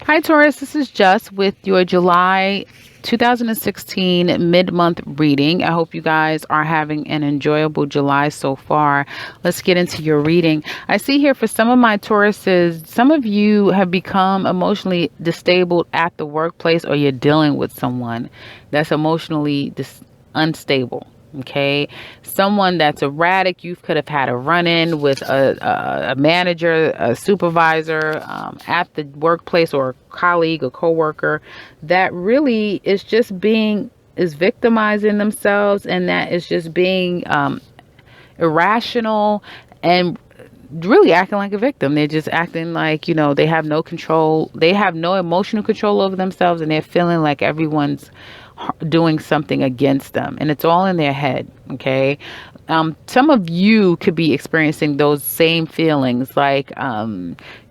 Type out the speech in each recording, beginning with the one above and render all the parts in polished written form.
Hi, Taurus. This is Just with your July 2016 mid-month reading. I hope you guys are having an enjoyable July so far. Let's get into your reading. I see here for some of my Tauruses, some of you have become emotionally disabled at the workplace, or you're dealing with someone that's emotionally unstable. Okay, someone that's erratic. You could have had a run-in with a manager, a supervisor at the workplace, or a colleague, a coworker that really is victimizing themselves, and that is just being irrational and really acting like a victim. They're just acting like, they have no control. They have no emotional control over themselves, and they're feeling like everyone's doing something against them, and it's all in their head. Okay. Some of you could be experiencing those same feelings, like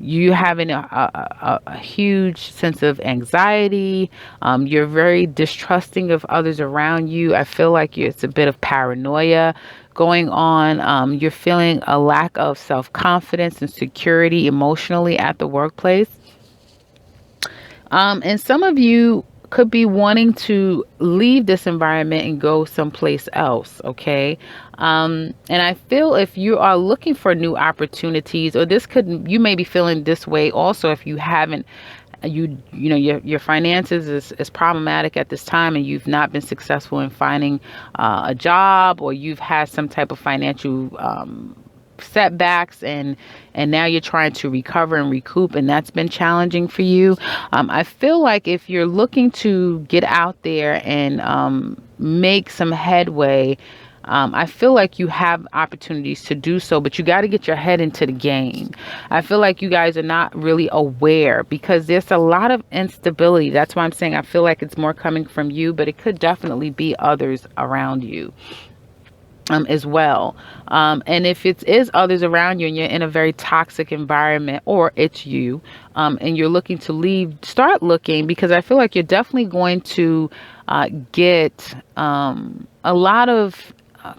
you having a huge sense of anxiety. You're very distrusting of others around you. I feel like it's a bit of paranoia going on. You're feeling a lack of self-confidence and security emotionally at the workplace. And some of you could be wanting to leave this environment and go someplace else. Okay. And I feel if you are looking for new opportunities, or you may be feeling this way also if you haven't, your finances is problematic at this time, and you've not been successful in finding a job, or you've had some type of financial setbacks, and now you're trying to recover and recoup, and that's been challenging for you. I feel like if you're looking to get out there and make some headway, I feel like you have opportunities to do so, but you got to get your head into the game. I feel like you guys are not really aware, because there's a lot of instability. That's why I'm saying I feel like it's more coming from you, but it could definitely be others around you as well. And if it is others around you and you're in a very toxic environment, or it's you, and you're looking to leave, start looking, because I feel like you're definitely going to get a lot of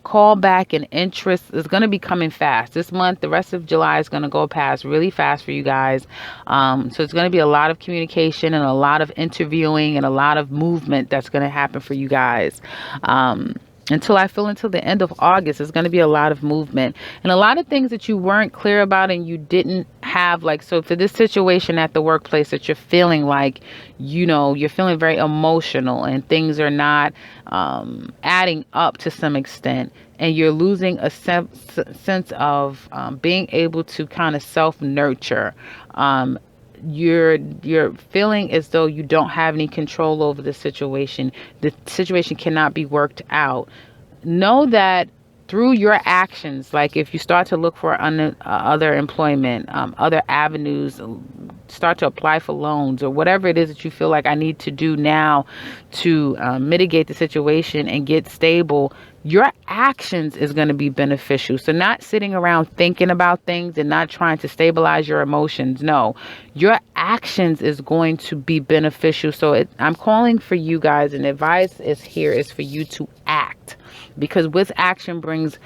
callback, and interest is going to be coming fast this month. The rest of July is going to go past really fast for you guys. So it's going to be a lot of communication and a lot of interviewing and a lot of movement that's going to happen for you guys. Until the end of August, there's going to be a lot of movement and a lot of things that you weren't clear about and you didn't have. Like, so for this situation at the workplace that you're feeling like, you're feeling very emotional and things are not adding up to some extent, and you're losing a sense of being able to kind of self-nurture. You're feeling as though you don't have any control over the situation. The situation cannot be worked out. Know that through your actions, like if you start to look for other employment, other avenues, start to apply for loans, or whatever it is that you feel like I need to do now to mitigate the situation and get stable, your actions is going to be beneficial. So not sitting around thinking about things and not trying to stabilize your emotions. No, your actions is going to be beneficial. So I'm calling for you guys, and advice is for you to act, because with action brings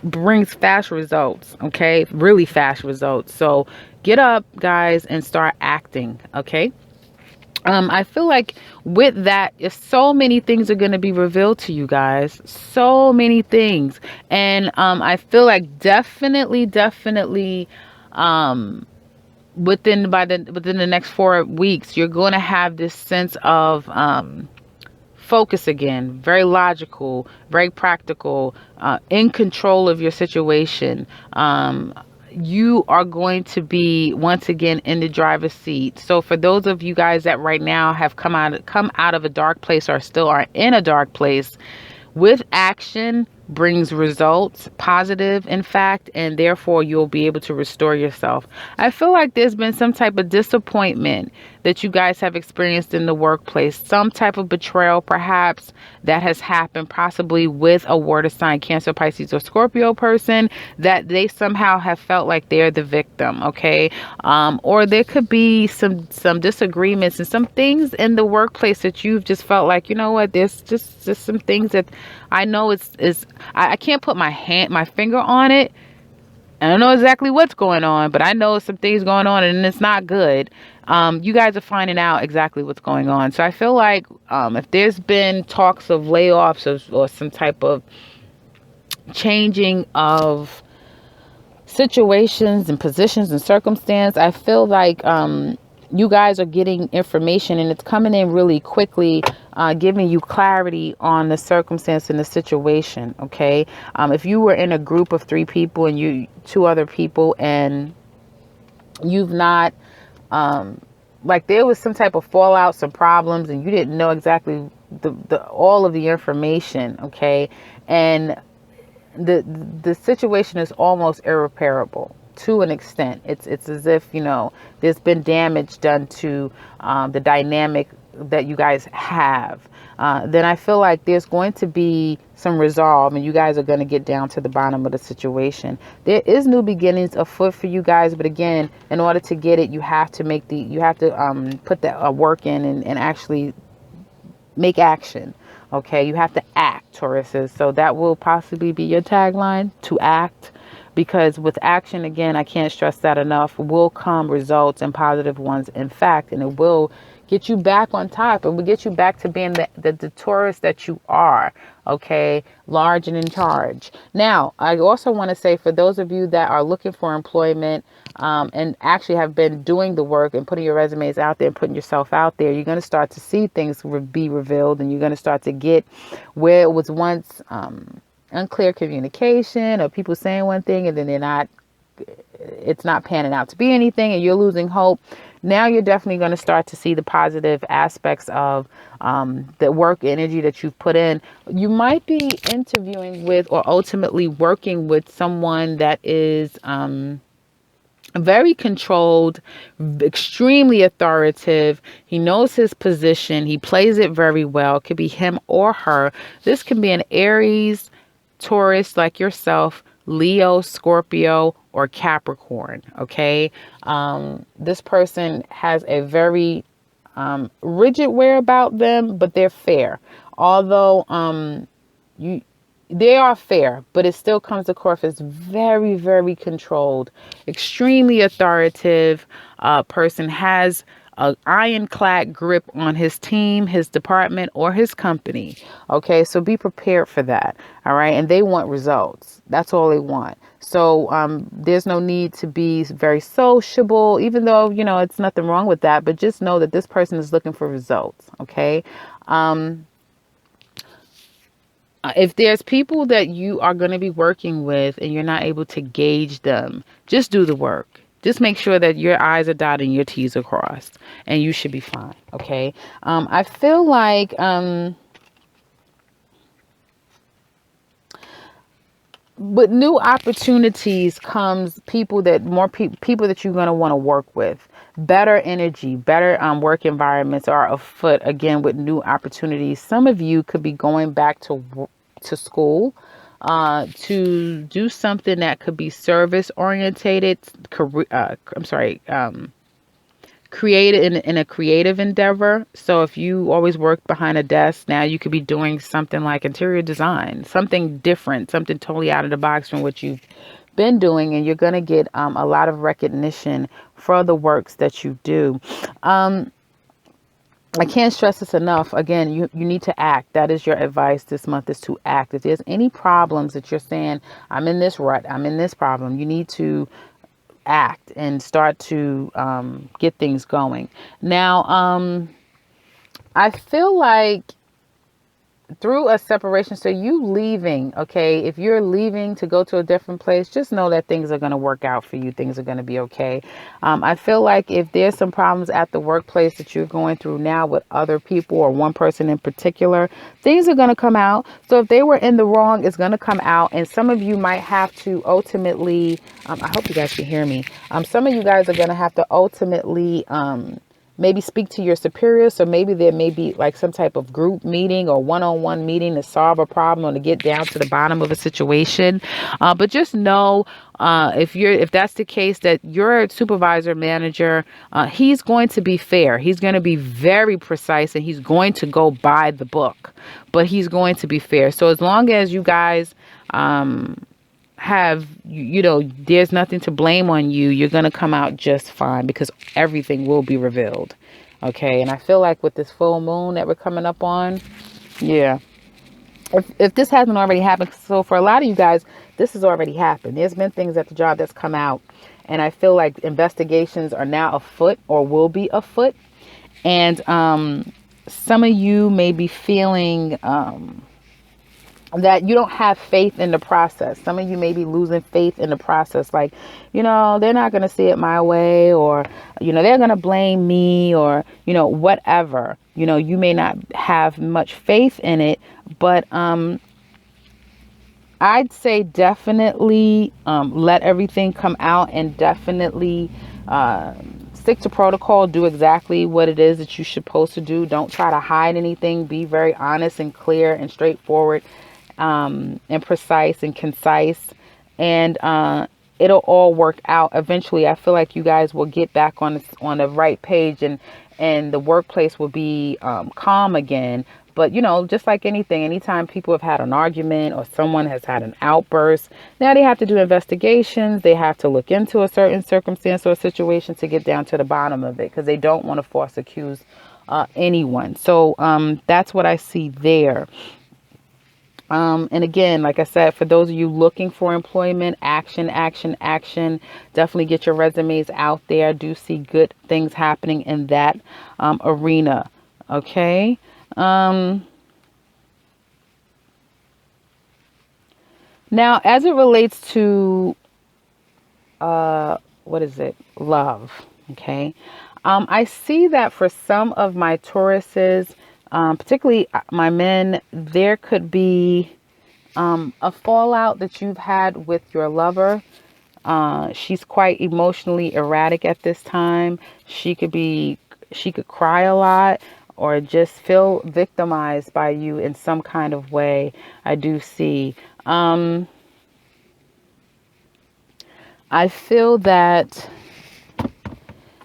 brings fast results. Okay, really fast results. So get up, guys, and start acting. Okay. I feel like with that, so many things are going to be revealed to you guys. So many things. And I feel like definitely, within the next 4 weeks, you're going to have this sense of focus again. Very logical, very practical, in control of your situation. You are going to be once again in the driver's seat. So for those of you guys that right now have come out of a dark place, or still are in a dark place, with action brings results, positive in fact, and therefore you'll be able to restore yourself. I feel like there's been some type of disappointment that you guys have experienced in the workplace, some type of betrayal perhaps that has happened, possibly with a water sign, Cancer, Pisces, or Scorpio person, that they somehow have felt like they're the victim. Okay. Or there could be some disagreements and some things in the workplace that you've just felt like, you know what, there's just some things that I know I can't put my finger on it. I don't know exactly what's going on, but I know some things going on and it's not good. You guys are finding out exactly what's going on. So I feel like if there's been talks of layoffs or some type of changing of situations and positions and circumstance, I feel like you guys are getting information and it's coming in really quickly, giving you clarity on the circumstance and the situation. Okay. If you were in a group of 3 people and you two other people and you've not like there was some type of fallout, some problems, and you didn't know exactly the all of the information, okay, and the situation is almost irreparable to an extent. It's as if, there's been damage done to the dynamic that you guys have. Then I feel like there's going to be some resolve and you guys are going to get down to the bottom of the situation. There is new beginnings afoot for you guys, but again, in order to get it, you have to put that work in and actually make action. Okay, you have to act, Tauruses. So that will possibly be your tagline, to act. Because with action, again, I can't stress that enough, will come results and positive ones, in fact, and it will get you back on top. It will get you back to being the Taurus that you are, okay, large and in charge. Now, I also want to say for those of you that are looking for employment and actually have been doing the work and putting your resumes out there and putting yourself out there, you're going to start to see things be revealed and you're going to start to get where it was once unclear communication or people saying one thing and then it's not panning out to be anything and you're losing hope. Now you're definitely going to start to see the positive aspects of the work energy that you've put in. You might be interviewing with or ultimately working with someone that is very controlled, extremely authoritative. He knows his position. He plays it very well. It could be him or her. This can be an Aries, Taurus like yourself, Leo, Scorpio, or Capricorn. Okay. This person has a very rigid way about them, but they're fair. Although they are fair, but it still comes across as very, very controlled, extremely authoritative. Person has an ironclad grip on his team, his department, or his company. Okay, so be prepared for that. All right, and they want results. That's all they want. So there's no need to be very sociable, even though, it's nothing wrong with that. But just know that this person is looking for results. Okay. If there's people that you are going to be working with and you're not able to gauge them, just do the work. Just make sure that your I's are dotted and your T's are crossed, and you should be fine. Okay. I feel like with new opportunities comes people that you're going to want to work with. Better energy, better work environments are afoot again with new opportunities. Some of you could be going back to school to do something that could be service orientated, created in a creative endeavor. So if you always worked behind a desk, now you could be doing something like interior design, something different, something totally out of the box from what you've been doing, and you're going to get a lot of recognition for the works that you do. I can't stress this enough. Again, you need to act. That is your advice this month, is to act. If there's any problems that you're saying, I'm in this rut, I'm in this problem, you need to act and start to get things going. Now, I feel like through a separation, so you leaving, okay, if you're leaving to go to a different place, just know that things are going to work out for you. Things are going to be okay. I feel like if there's some problems at the workplace that you're going through now with other people or one person in particular, things are going to come out. So if they were in the wrong, it's going to come out. And some of you might have to ultimately, I hope you guys can hear me. Some of you guys are going to have to ultimately, maybe speak to your superiors. So maybe there may be like some type of group meeting or one-on-one meeting to solve a problem or to get down to the bottom of a situation. But just know, if that's the case, that your supervisor, manager, he's going to be fair. He's going to be very precise and he's going to go by the book, but he's going to be fair. So as long as you guys, have, you know, there's nothing to blame on you. You're going to come out just fine because everything will be revealed. Okay. And I feel like with this full moon that we're coming up on, yeah. If this hasn't already happened, so for a lot of you guys, this has already happened. There's been things at the job that's come out, and I feel like investigations are now afoot or will be afoot. And some of you may be feeling that you don't have faith in the process. Some of you may be losing faith in the process. Like, you know, they're not going to see it my way, or, you know, they're going to blame me, or, you know, whatever. You know, you may not have much faith in it, but I'd say definitely let everything come out, and definitely stick to protocol. Do exactly what it is that you're supposed to do. Don't try to hide anything. Be very honest and clear and straightforward, and precise and concise. And it'll all work out eventually. I feel like you guys will get back on the right page, and the workplace will be calm again. But, you know, just like anything, anytime people have had an argument or someone has had an outburst, now they have to do investigations. They have to look into a certain circumstance or situation to get down to the bottom of it, because they don't want to false accuse anyone. So that's what I see there. And again, like I said, for those of you looking for employment, action, action, action, definitely get your resumes out there. I do see good things happening in that arena. Okay. Now, as it relates to, what is it? Love. Okay. I see that for some of my Tauruses, particularly my men, there could be a fallout that you've had with your lover. She's quite emotionally erratic at this time. She could cry a lot, or just feel victimized by you in some kind of way. I do see. I feel that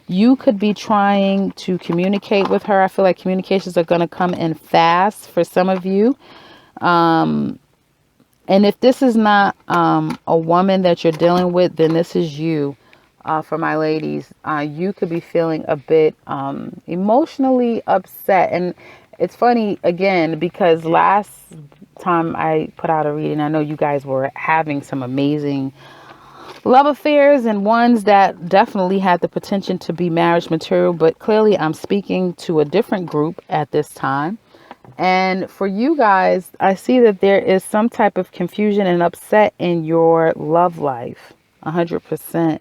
you could be trying to communicate with her. I feel like communications are going to come in fast for some of you. And if this is not a woman that you're dealing with, then this is you. For my ladies, you could be feeling a bit emotionally upset. And it's funny, again, because last time I put out a reading, I know you guys were having some amazing love affairs, and ones that definitely had the potential to be marriage material. But clearly I'm speaking to a different group at this time. And for you guys, I see that there is some type of confusion and upset in your love life, 100%.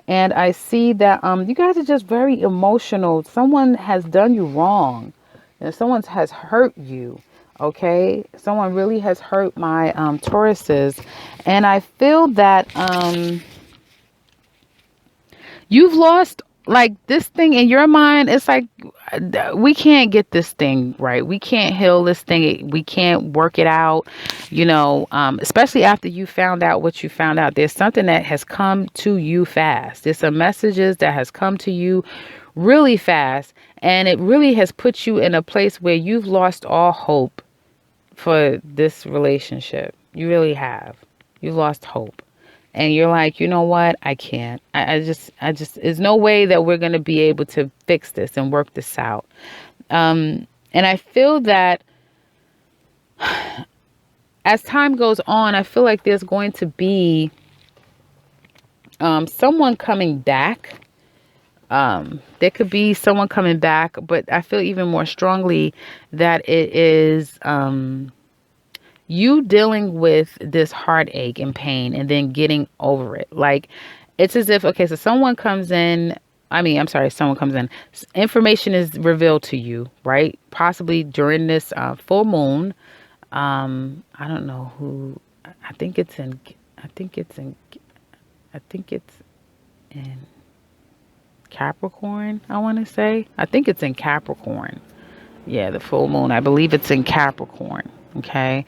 And I see that you guys are just very emotional. Someone has done you wrong. You know, someone has hurt you. Okay, someone really has hurt my Tauruses, and I feel that you've lost, like, this thing in your mind. It's like, we can't get this thing right. We can't heal this thing. We can't work it out, you know, especially after you found out what you found out. There's something that has come to you fast. There's some messages that has come to you really fast, and it really has put you in a place where you've lost all hope for this relationship. You really have. You've lost hope. And you're like, you know what? I can't. I just, there's no way that we're going to be able to fix this and work this out. And I feel that as time goes on, I feel like there's going to be someone coming back. There could be someone coming back, but I feel even more strongly that it is you dealing with this heartache and pain and then getting over it. Like, it's as if, okay, so someone comes in. Someone comes in. Information is revealed to you, right? Possibly during this full moon. I don't know who. I think it's in. I think it's in Capricorn, I want to say. I think it's in Capricorn. Yeah, the full moon. I believe it's in Capricorn. Okay.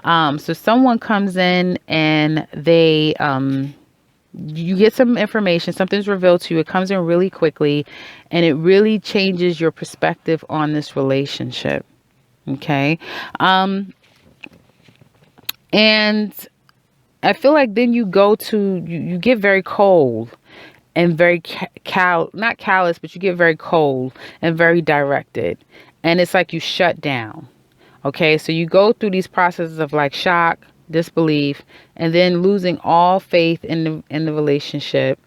So someone comes in and they, you get some information, something's revealed to you. It comes in really quickly, and it really changes your perspective on this relationship. Okay. And I feel like then you go to you get very cold and very not callous, but you get very cold and very directed, and it's like you shut down. Okay, so you go through these processes of like shock, disbelief, and then losing all faith in the relationship.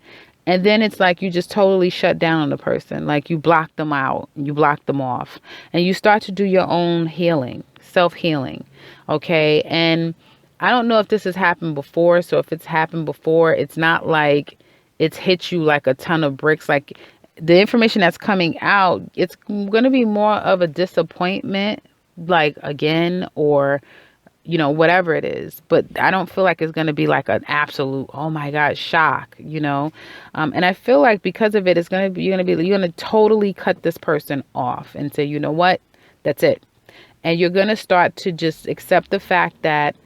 And then it's like you just totally shut down on the person. Like you block them out, you block them off, and you start to do your own healing, self-healing. Okay? And I don't know if this has happened before, so if it's happened before, it's not like it's hit you like a ton of bricks. Like the information that's coming out, it's going to be more of a disappointment, like again, or whatever it is. But I don't feel like it's going to be like an absolute, oh my God, shock, and I feel like because of it, it's going to be, you're going to totally cut this person off and say, you know what, that's it. And you're going to start to just accept the fact that,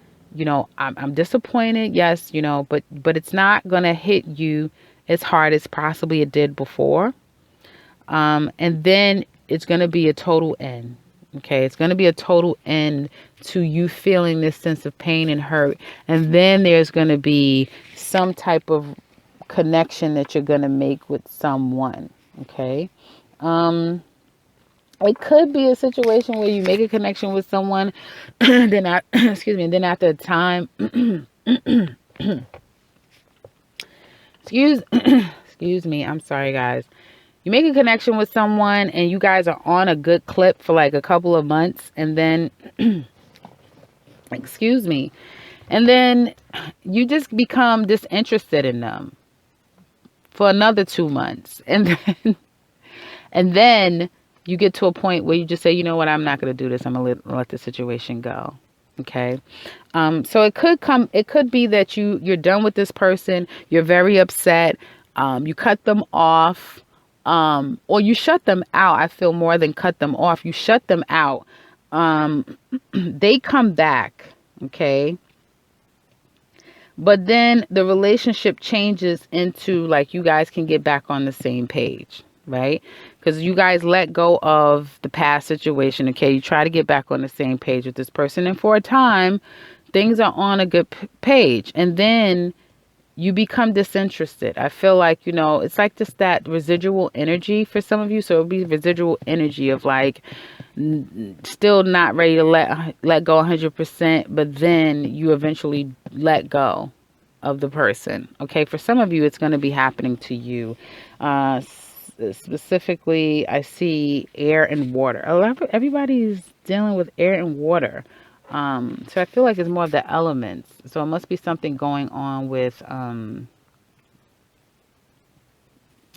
I'm disappointed. Yes. But it's not going to hit you as hard as possibly it did before. And then it's going to be a total end. Okay. It's going to be a total end to you feeling this sense of pain and hurt. And then there's going to be some type of connection that you're going to make with someone. Okay. It could be a situation where you make a connection with someone, then excuse me, and then after a time, excuse me, I'm sorry guys. You make a connection with someone and you guys are on a good clip for like a couple of months, and then excuse me, and then you just become disinterested in them for another 2 months, and then you get to a point where you just say, you know what, I'm not going to do this. I'm going to let the situation go. Okay. So it could be that you're done with this person. You're very upset. You cut them off, or you shut them out. I feel more than cut them off. You shut them out. They come back. Okay. But then the relationship changes into like you guys can get back on the same page, right? Because you guys let go of the past situation. Okay, you try to get back on the same page with this person, and for a time, things are on a good page, and then you become disinterested. I feel like, it's like just that residual energy for some of you. So it'll be residual energy of like still not ready to let go 100%, but then you eventually let go of the person. Okay, for some of you, it's going to be happening to you. Specifically, I see air and water. Everybody's dealing with air and water. So I feel like it's more of the elements. So it must be something going on with, I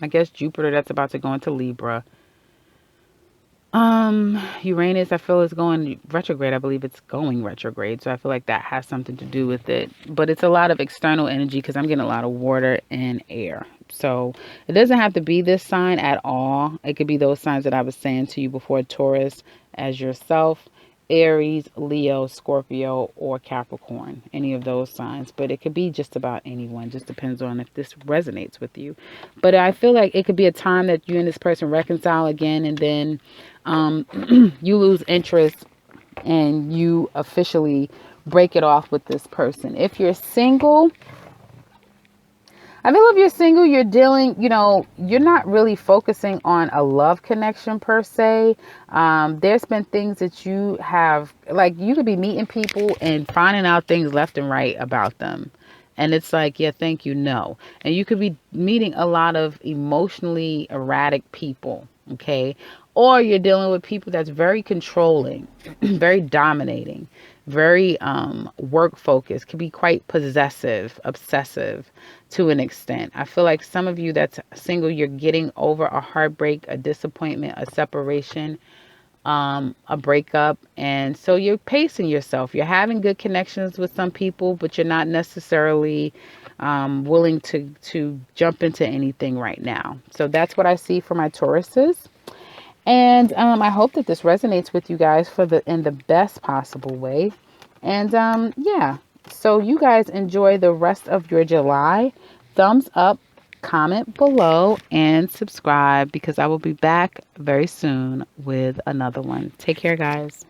guess Jupiter that's about to go into Libra. Uranus, I feel is going retrograde. I believe it's going retrograde. So I feel like that has something to do with it. But it's a lot of external energy because I'm getting a lot of water and air. So it doesn't have to be this sign at all. It could be those signs that I was saying to you before: Taurus as yourself, Aries, Leo, Scorpio, or Capricorn, any of those signs. But it could be just about anyone. Just depends on if this resonates with you. But I feel like it could be a time that you and this person reconcile again, and then you lose interest and you officially break it off with this person. If you're single, I feel if you're single, you're dealing, you're not really focusing on a love connection per se. There's been things that you have, like you could be meeting people and finding out things left and right about them. And it's like, yeah, thank you, no. And you could be meeting a lot of emotionally erratic people, okay? Or you're dealing with people that's very controlling, very dominating, very work focused, can be quite possessive, obsessive to an extent. I feel like some of you that's single, you're getting over a heartbreak, a disappointment, a separation, a breakup. And so you're pacing yourself. You're having good connections with some people, but you're not necessarily willing to jump into anything right now. So that's what I see for my Tauruses. And I hope that this resonates with you guys in the best possible way. And yeah, so you guys enjoy the rest of your July. Thumbs up, comment below, and subscribe because I will be back very soon with another one. Take care, guys.